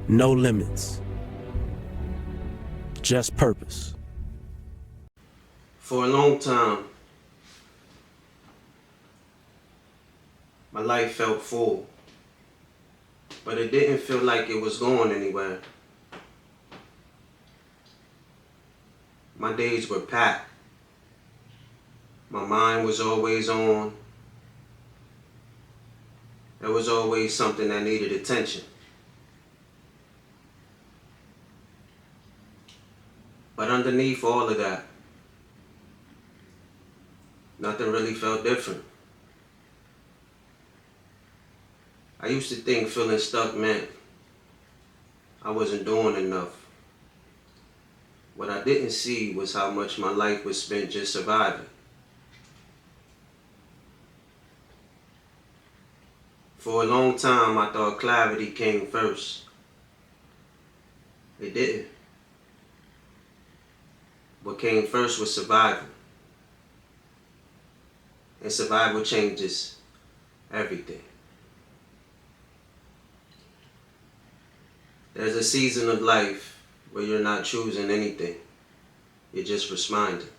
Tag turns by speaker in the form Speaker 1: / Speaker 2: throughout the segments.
Speaker 1: No limits. Just purpose.
Speaker 2: For a long time, my life felt full, but it didn't feel like it was going anywhere. My days were packed. My mind was always on. There was always something that needed attention. But underneath all of that, nothing really felt different. I used to think feeling stuck meant I wasn't doing enough. What I didn't see was how much my life was spent just surviving. For a long time, I thought clarity came first. It didn't. What came first was survival. And survival changes everything. There's a season of life where you're not choosing anything. You're just responding.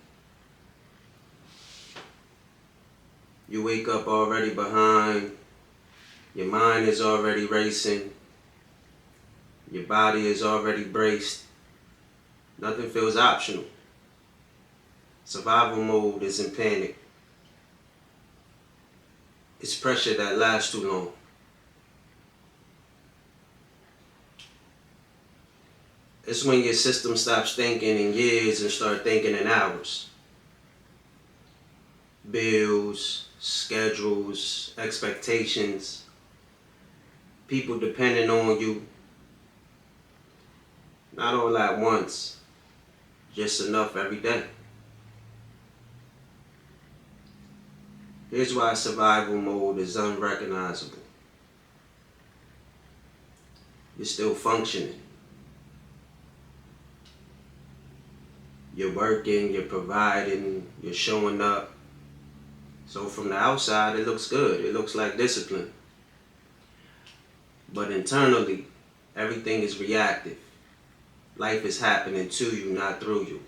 Speaker 2: You wake up already behind. Your mind is already racing. Your body is already braced. Nothing feels optional. Survival mode isn't panic. It's pressure that lasts too long. It's when your system stops thinking in years and start thinking in hours. Bills, schedules, expectations, people depending on you. Not all at once, just enough every day. Here's why survival mode is unrecognizable. You're still functioning. You're working, you're providing, you're showing up. So from the outside, it looks good. It looks like discipline. But internally, everything is reactive. Life is happening to you, not through you.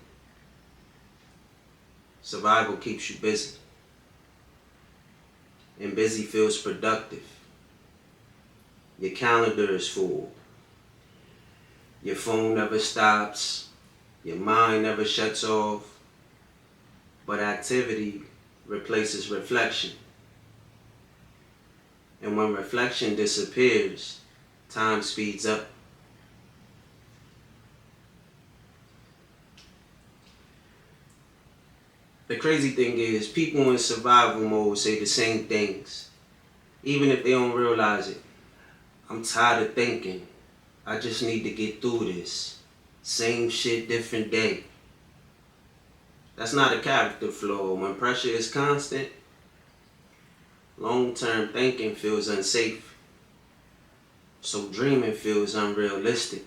Speaker 2: Survival keeps you busy. And busy feels productive. Your calendar is full. Your phone never stops. Your mind never shuts off. But activity replaces reflection. And when reflection disappears, time speeds up. The crazy thing is, people in survival mode say the same things, even if they don't realize it. I'm tired of thinking. I just need to get through this. Same shit, different day. That's not a character flaw. When pressure is constant, long-term thinking feels unsafe. So dreaming feels unrealistic.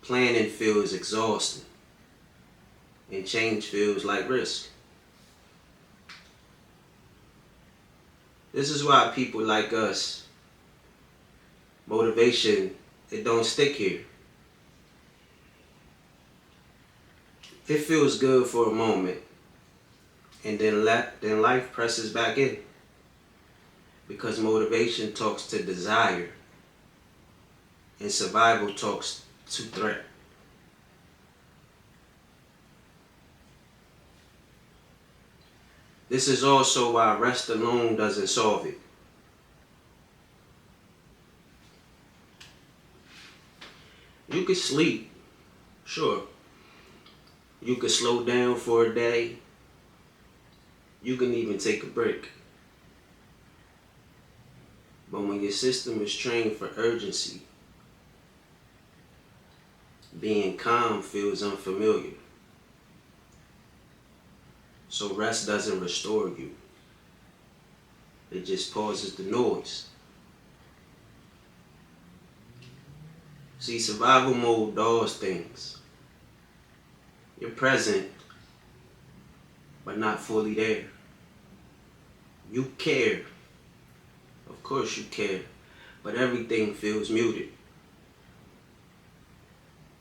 Speaker 2: Planning feels exhausting. And change feels like risk. This is why people like us, motivation, it don't stick here. It feels good for a moment, and then life presses back in. Because motivation talks to desire, and survival talks to threat. This is also why rest alone doesn't solve it. You can sleep, sure. You can slow down for a day. You can even take a break. But when your system is trained for urgency, being calm feels unfamiliar. So rest doesn't restore you. It just pauses the noise. See, survival mode does things. You're present, but not fully there. You care. Of course you care. But everything feels muted.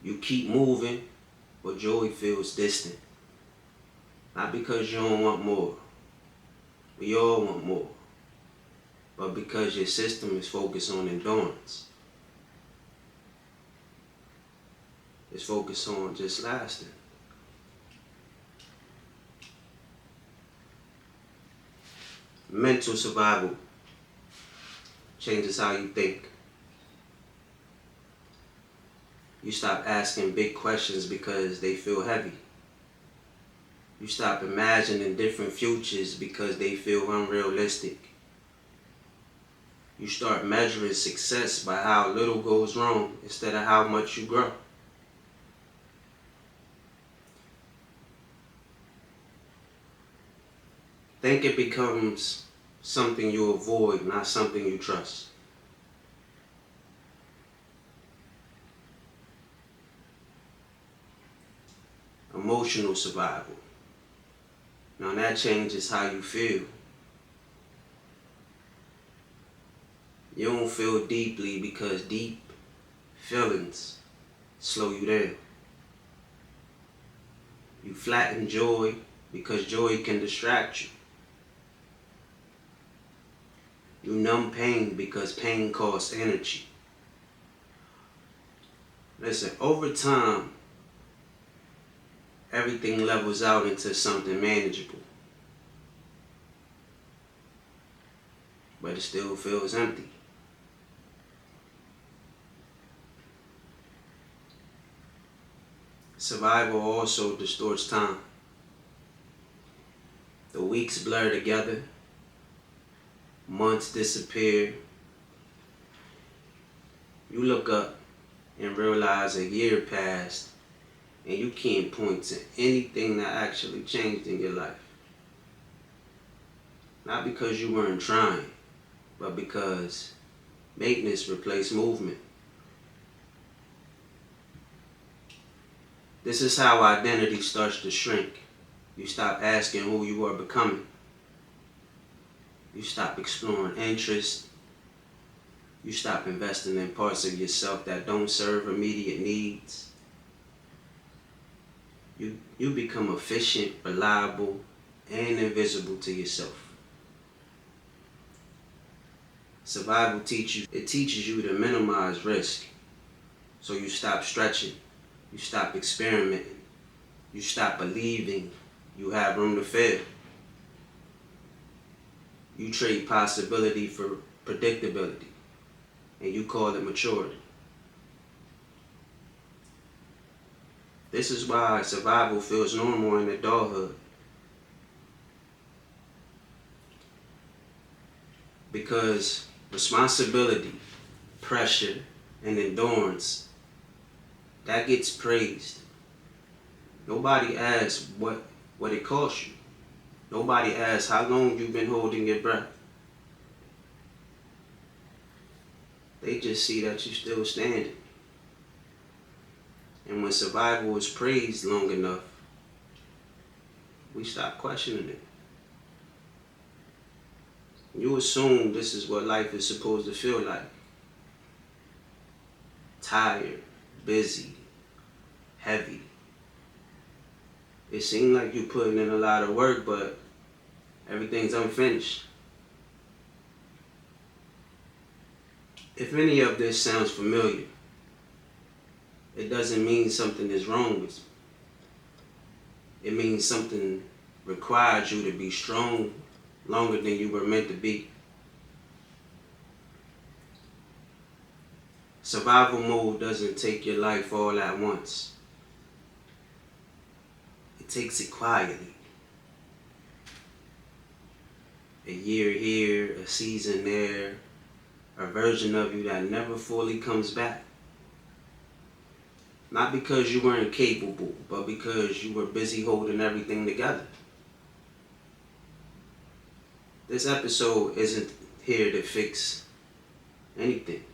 Speaker 2: You keep moving, but joy feels distant. Not because you don't want more. We all want more. But because your system is focused on endurance. It's focused on just lasting. Mental survival changes how you think. You stop asking big questions because they feel heavy. You stop imagining different futures because they feel unrealistic. You start measuring success by how little goes wrong instead of how much you grow. Think it becomes something you avoid, not something you trust. Emotional survival. Now that changes how you feel. You don't feel deeply because deep feelings slow you down. You flatten joy because joy can distract you. You numb pain because pain costs energy. Listen, over time, everything levels out into something manageable. But it still feels empty. Survival also distorts time. The weeks blur together. Months disappear. You look up and realize a year passed and you can't point to anything that actually changed in your life. Not because you weren't trying, but because maintenance replaced movement. This is how identity starts to shrink. You stop asking who you are becoming. You stop exploring interests. You stop investing in parts of yourself that don't serve immediate needs. You become efficient, reliable, and invisible to yourself. Survival teaches you to minimize risk. So you stop stretching. You stop experimenting. You stop believing you have room to fail. You trade possibility for predictability, and you call it maturity. This is why survival feels normal in adulthood. Because responsibility, pressure, and endurance, that gets praised. Nobody asks what it costs you. Nobody asks how long you've been holding your breath. They just see that you're still standing. And when survival is praised long enough, we stop questioning it. You assume this is what life is supposed to feel like. Tired, busy, heavy. It seems like you're putting in a lot of work, but everything's unfinished. If any of this sounds familiar, it doesn't mean something is wrong with you. It means something requires you to be strong longer than you were meant to be. Survival mode doesn't take your life all at once. It takes it quietly. A year here, a season there, a version of you that never fully comes back. Not because you weren't capable, but because you were busy holding everything together. This episode isn't here to fix anything.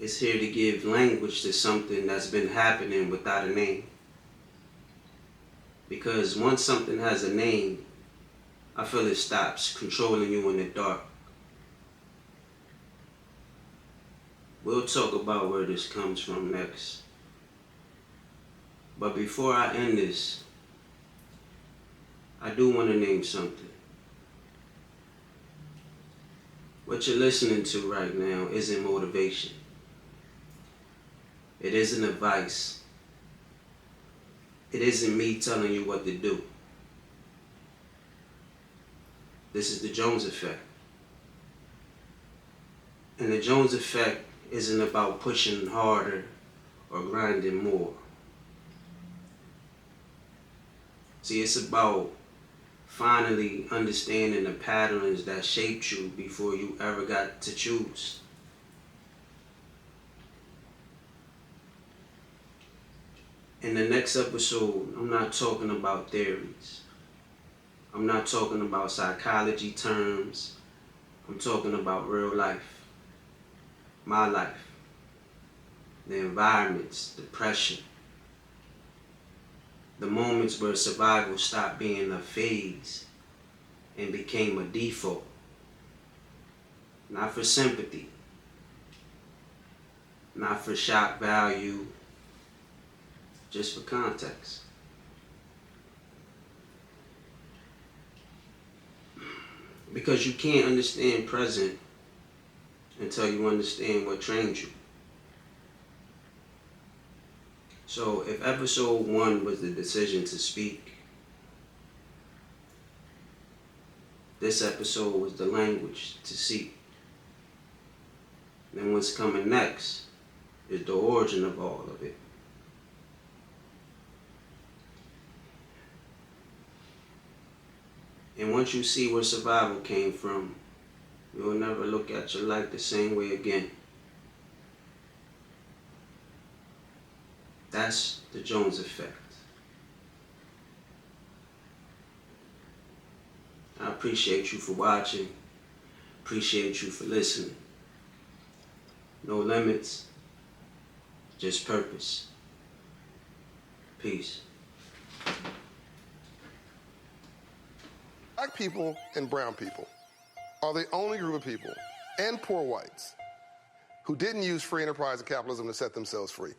Speaker 2: It's here to give language to something that's been happening without a name. Because once something has a name, I feel it stops controlling you in the dark. We'll talk about where this comes from next. But before I end this, I do want to name something. What you're listening to right now isn't motivation. It isn't advice. It isn't me telling you what to do. This is the Jones effect. And the Jones effect isn't about pushing harder or grinding more. See, it's about finally understanding the patterns that shaped you before you ever got to choose. In the next episode, I'm not talking about theories. I'm not talking about psychology terms. I'm talking about real life. My life, the environments, the pressure, the moments where survival stopped being a phase and became a default. Not for sympathy, not for shock value, just for context. Because you can't understand present until you understand what trained you. So if episode 1 was the decision to speak, this episode was the language to seek. Then what's coming next is the origin of all of it. And once you see where survival came from, you'll never look at your life the same way again. That's the Jones effect. I appreciate you for watching. Appreciate you for listening. No limits, just purpose. Peace.
Speaker 1: Black people and brown people are the only group of people, and poor whites, who didn't use free enterprise and capitalism to set themselves free.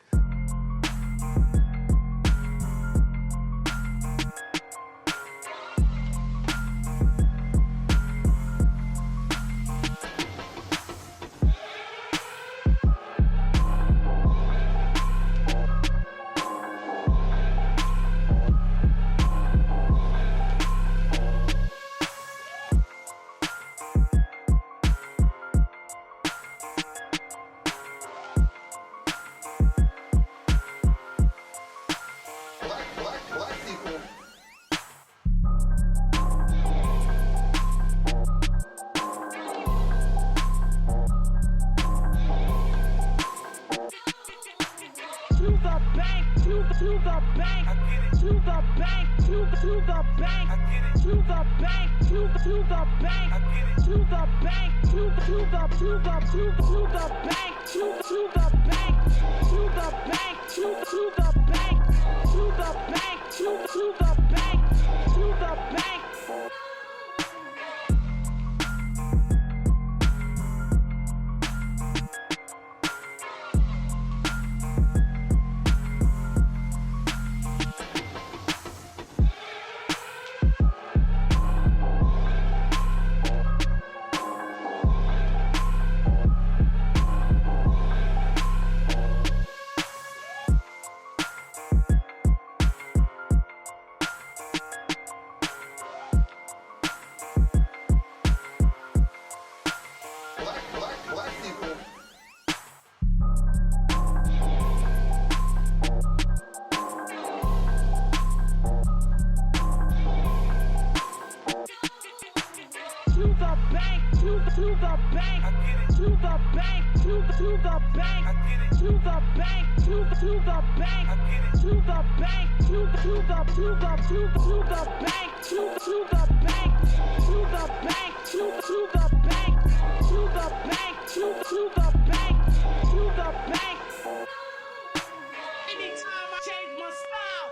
Speaker 3: Anytime I change my style,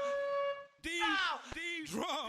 Speaker 3: D drop.